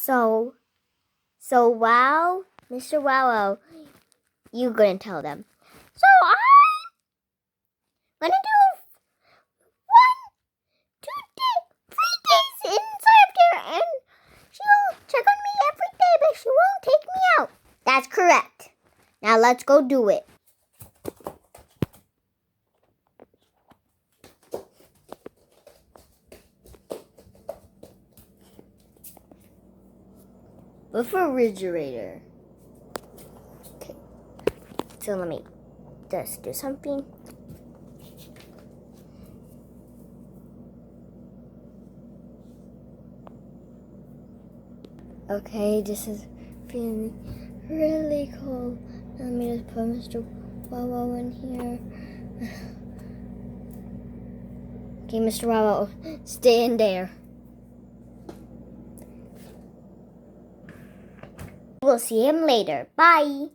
So wow, Mr. Wow, you gonna tell them. So I'm gonna do 3 days inside there, and she'll check on me every day, but she won't take me out. That's correct. Now let's go do it. Refrigerator. Okay. So let me just do something. Okay, this is feeling really cold. Let me just put Mr. Wawa in here. Okay, Mr. Wawa, stay in there. We'll see him later. Bye.